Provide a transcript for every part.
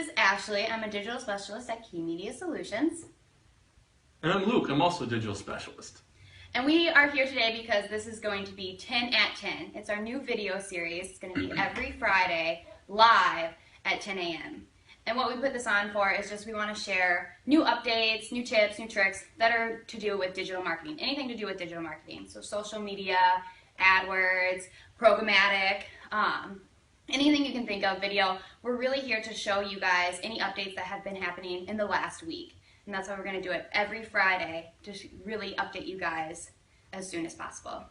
is Ashley. I'm a digital specialist at KeyMedia Solutions. And I'm Luke. I'm also a digital specialist. And we are here today because this is going to be 10 at 10. It's our new video series. It's going to be every Friday live at 10 a.m. And what we put this on for is just we want to share new updates, new tips, new tricks that are to do with digital marketing. Anything to do with digital marketing. So social media, AdWords, programmatic, anything you can think of, video. We're really here to show you guys any updates that have been happening in the last week. And that's why we're going to do it every Friday to really update you guys as soon as possible.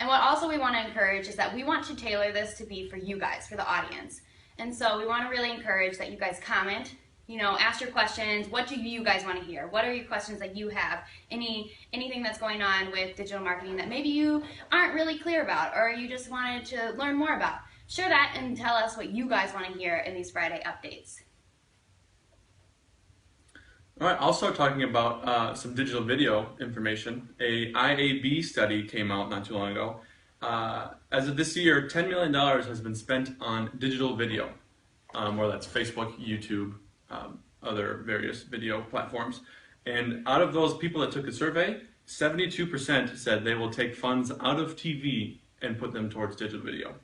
And what also we want to encourage is that we want to tailor this to be for you guys, for the audience. And so we want to really encourage that you guys comment, ask your questions. What do you guys want to hear? What are your questions that you have? Anything that's going on with digital marketing that maybe you aren't really clear about or you just wanted to learn more about? Share that and tell us what you guys want to hear in these Friday updates. All right, I'll start talking about some digital video information. A IAB study came out not too long ago. As of this year, $10 million has been spent on digital video, whether that's Facebook, YouTube, other various video platforms. And out of those people that took the survey, 72% said they will take funds out of TV and put them towards digital video.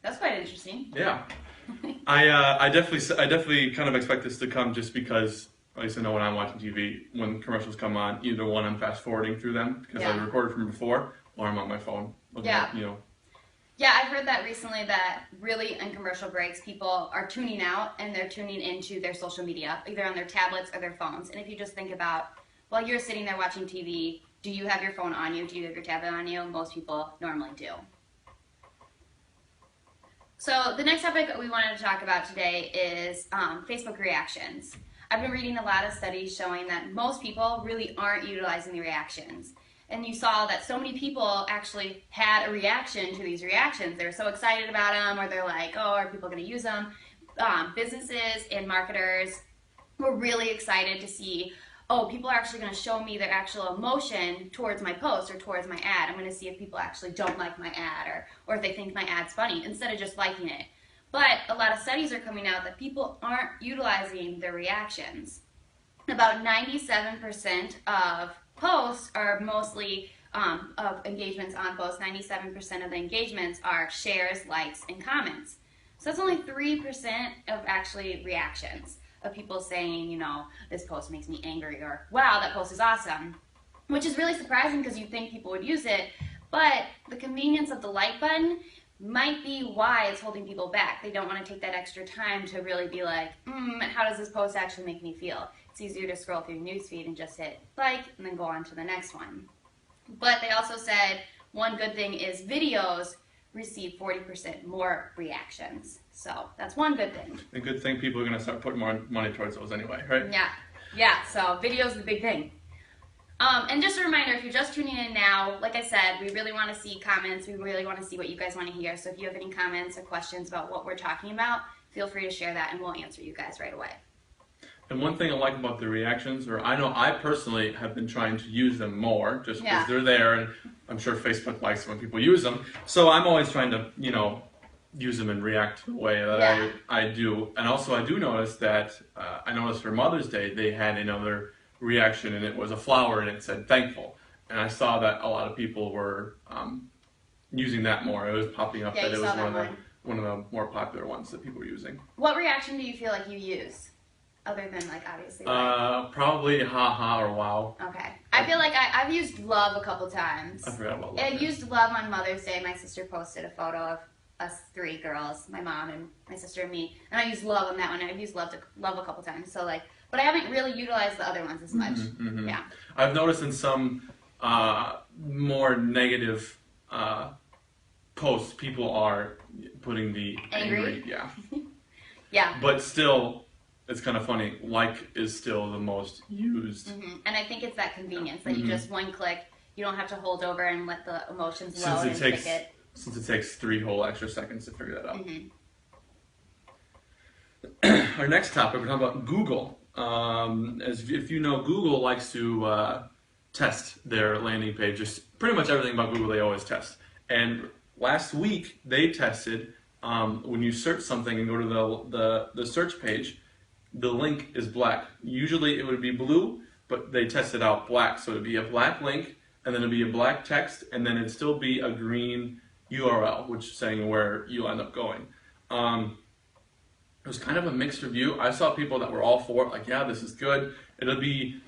That's quite interesting. Yeah, I definitely kind of expect this to come just because. At least I know when I'm watching TV, when commercials come on, either one I'm fast forwarding through them because I recorded from before, or I'm on my phone. Yeah, I've heard that recently that really in commercial breaks, people are tuning out and they're tuning into their social media, either on their tablets or their phones. And if you just think about, while you're sitting there watching TV, do you have your phone on you? Do you have your tablet on you? Most people normally do. So the next topic we wanted to talk about today is Facebook reactions. I've been reading a lot of studies showing that most people really aren't utilizing the reactions. And you saw that so many people actually had a reaction to these reactions. They were so excited about them, or they're like, oh, are people going to use them? Businesses and marketers were really excited to see, oh, people are actually going to show me their actual emotion towards my post or towards my ad. I'm going to see if people actually don't like my ad or if they think my ad's funny instead of just liking it. But a lot of studies are coming out that people aren't utilizing their reactions. About 97% of posts are mostly, of engagements on posts, 97% of the engagements are shares, likes, and comments. So that's only 3% of actually reactions of people saying, this post makes me angry, or wow, that post is awesome. Which is really surprising because you'd think people would use it, but the convenience of the like button might be why it's holding people back. They don't want to take that extra time to really be like, how does this post actually make me feel? It's easier to scroll through newsfeed and just hit like and then go on to the next one. But they also said one good thing is videos receive 40% more reactions. So that's one good thing. A good thing people are going to start putting more money towards those anyway, right? Yeah, so video is the big thing. And just a reminder, if you're just tuning in now, like I said, we really want to see comments. We really want to see what you guys want to hear. So if you have any comments or questions about what we're talking about, feel free to share that and we'll answer you guys right away. And one thing I like about the reactions, or I know I personally have been trying to use them more just because they're there, and I'm sure Facebook likes when people use them. So I'm always trying to, use them and react the way that I do. And also I do notice that, I noticed for Mother's Day, they had another reaction, and it was a flower and it said thankful, and I saw that a lot of people were using that more. It was popping up that it was one of the more popular ones that people were using. What reaction do you feel like you use other than obviously probably haha or wow. Okay, I feel like I've used love a couple times. I forgot about love. I used love on Mother's Day. My sister posted a photo of us 3 girls, my mom and my sister and me, and I used love on that one. I've used love a couple times, so but I haven't really utilized the other ones as much. Yeah. I've noticed in some more negative posts, people are putting the angry. Yeah. Yeah. But still, it's kind of funny. Like is still the most used. And I think it's that convenience that you just one click. You don't have to hold over and let the emotions load and pick it. Since it takes 3 whole extra seconds to figure that out. Our next topic, we're talking about Google. If you know, Google likes to test their landing pages. Pretty much everything about Google they always test. And last week they tested when you search something and go to the search page, the link is black. Usually it would be blue, but they tested out black. So it'd be a black link, and then it'd be a black text, and then it'd still be a green URL, which is saying where you'll end up going. It was kind of a mixed review. I saw people that were all for it, like, yeah, this is good. It'll be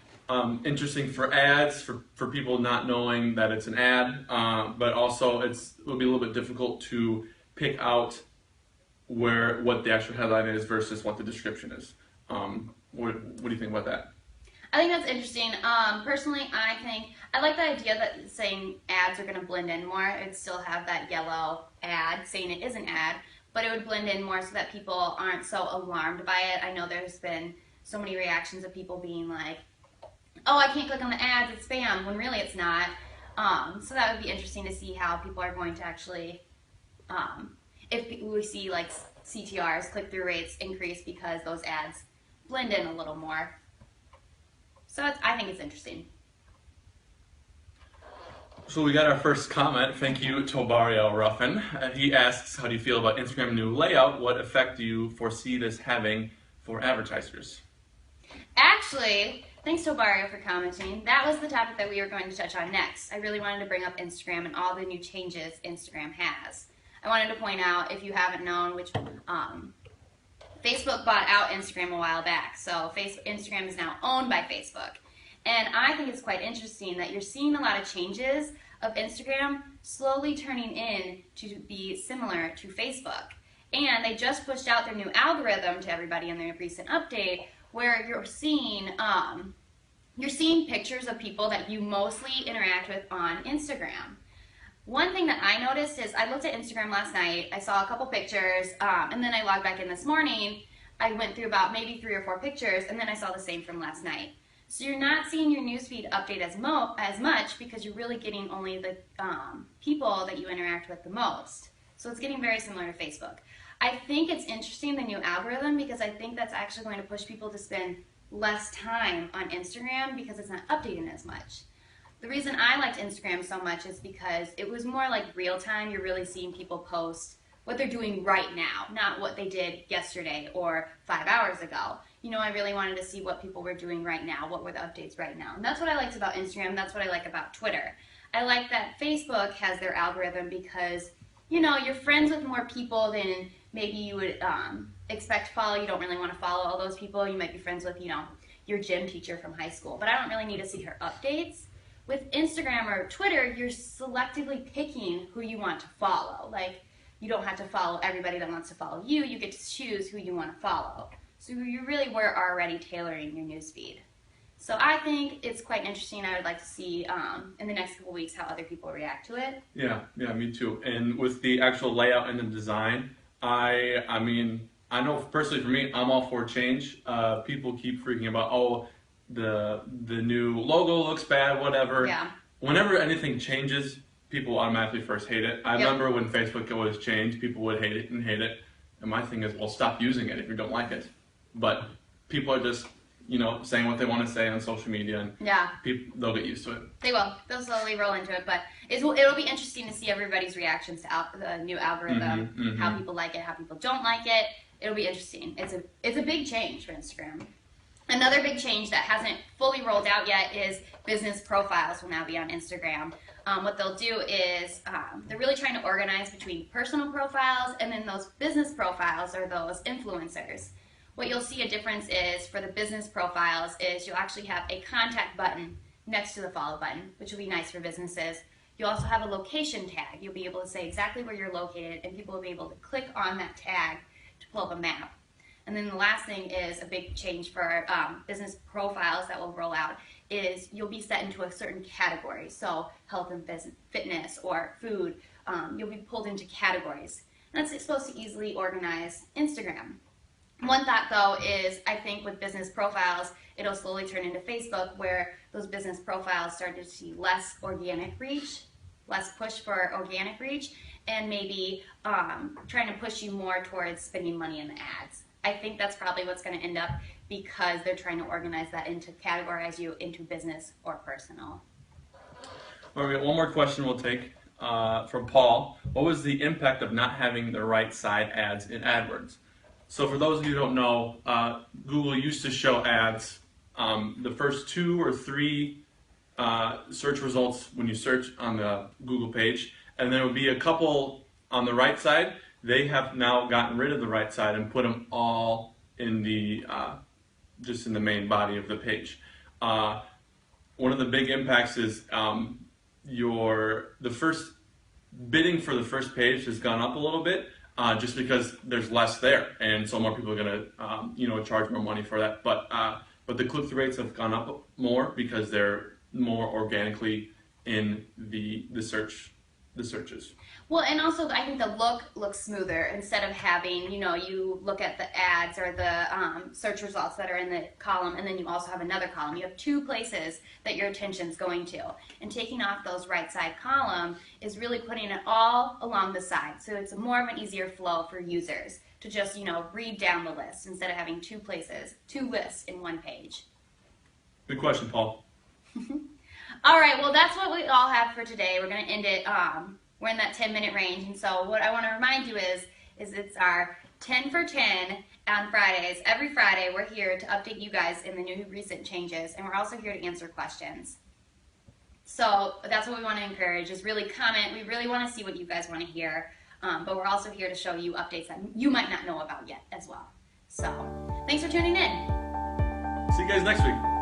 interesting for ads, for people not knowing that it's an ad, but also it'll be a little bit difficult to pick out what the actual headline is versus what the description is. What do you think about that? I think that's interesting. Personally, I like the idea that saying ads are going to blend in more. It'd still have that yellow ad saying it is an ad, but it would blend in more so that people aren't so alarmed by it. I know there's been so many reactions of people being like, oh, I can't click on the ads, it's spam, when really it's not. So that would be interesting to see how people are going to actually, if we see like CTRs, click-through rates increase because those ads blend in a little more. So I think it's interesting. So we got our first comment. Thank you, Tobario Ruffin. He asks, how do you feel about Instagram's new layout? What effect do you foresee this having for advertisers? Actually, thanks Tobario for commenting. That was the topic that we were going to touch on next. I really wanted to bring up Instagram and all the new changes Instagram has. I wanted to point out, if you haven't known, which Facebook bought out Instagram a while back. So Instagram is now owned by Facebook. And I think it's quite interesting that you're seeing a lot of changes of Instagram slowly turning in to be similar to Facebook. And they just pushed out their new algorithm to everybody in their recent update, where you're seeing pictures of people that you mostly interact with on Instagram. One thing that I noticed is I looked at Instagram last night, I saw a couple pictures, and then I logged back in this morning. I went through about maybe 3 or 4 pictures, and then I saw the same from last night. So you're not seeing your newsfeed update as much because you're really getting only the people that you interact with the most. So it's getting very similar to Facebook. I think it's interesting, the new algorithm, because I think that's actually going to push people to spend less time on Instagram because it's not updating as much. The reason I liked Instagram so much is because it was more like real time. You're really seeing people post what they're doing right now, not what they did yesterday or 5 hours ago. You know, I really wanted to see what people were doing right now, what were the updates right now. And that's what I liked about Instagram, that's what I like about Twitter. I like that Facebook has their algorithm because, you know, you're friends with more people than maybe you would expect to follow. You don't really want to follow all those people. You might be friends with, you know, your gym teacher from high school, but I don't really need to see her updates. With Instagram or Twitter, you're selectively picking who you want to follow. Like, you don't have to follow everybody that wants to follow you. You get to choose who you want to follow. So you really were already tailoring your newsfeed. So I think it's quite interesting. I would like to see in the next couple weeks how other people react to it. Yeah, me too. And with the actual layout and the design, I mean, I know personally for me, I'm all for change. People keep freaking about, oh, the new logo looks bad, whatever. Yeah. Whenever anything changes, people automatically first hate it. I remember when Facebook was changed, people would hate it. And my thing is, well, stop using it if you don't like it. But people are just, you know, saying what they want to say on social media, and they'll get used to it. They will. They'll slowly roll into it, but it'll be interesting to see everybody's reactions to the new algorithm, how people like it, how people don't like it. It'll be interesting. It's a big change for Instagram. Another big change that hasn't fully rolled out yet is business profiles will now be on Instagram. What they'll do is they're really trying to organize between personal profiles and then those business profiles or those influencers. What you'll see a difference is for the business profiles is you'll actually have a contact button next to the follow button, which will be nice for businesses. You'll also have a location tag. You'll be able to say exactly where you're located, and people will be able to click on that tag to pull up a map. And then the last thing is a big change for business profiles that will roll out is you'll be set into a certain category. So health and fitness or food, you'll be pulled into categories. And that's supposed to easily organize Instagram. One thought, though, is I think with business profiles, it'll slowly turn into Facebook, where those business profiles started to see less organic reach, less push for organic reach, and maybe trying to push you more towards spending money in the ads. I think that's probably what's going to end up because they're trying to organize that into categorize you into business or personal. All right, we got one more question we'll take. from Paul. What was the impact of not having the right side ads in AdWords? So for those of you who don't know, Google used to show ads the first 2 or 3 search results when you search on the Google page, and there would be a couple on the right side. They have now gotten rid of the right side and put them all in the just in the main body of the page. One of the big impacts is the first bidding for the first page has gone up a little bit, just because there's less there, and so more people are going to charge more money for that. But the click-through rates have gone up more because they're more organically in the searches. Well, and also I think the look looks smoother instead of having, you look at the ads or the search results that are in the column, and then you also have another column. You have 2 places that your attention's going to. And taking off those right side column is really putting it all along the side. So it's more of an easier flow for users to just, read down the list instead of having 2 lists in one page. Good question, Paul. All right, well, that's what we all have for today. We're going to end it. We're in that 10-minute range, and so what I want to remind you is it's our 10 for 10 on Fridays. Every Friday, we're here to update you guys in the new recent changes, and we're also here to answer questions. So that's what we want to encourage, is really comment. We really want to see what you guys want to hear, but we're also here to show you updates that you might not know about yet as well. So thanks for tuning in. See you guys next week.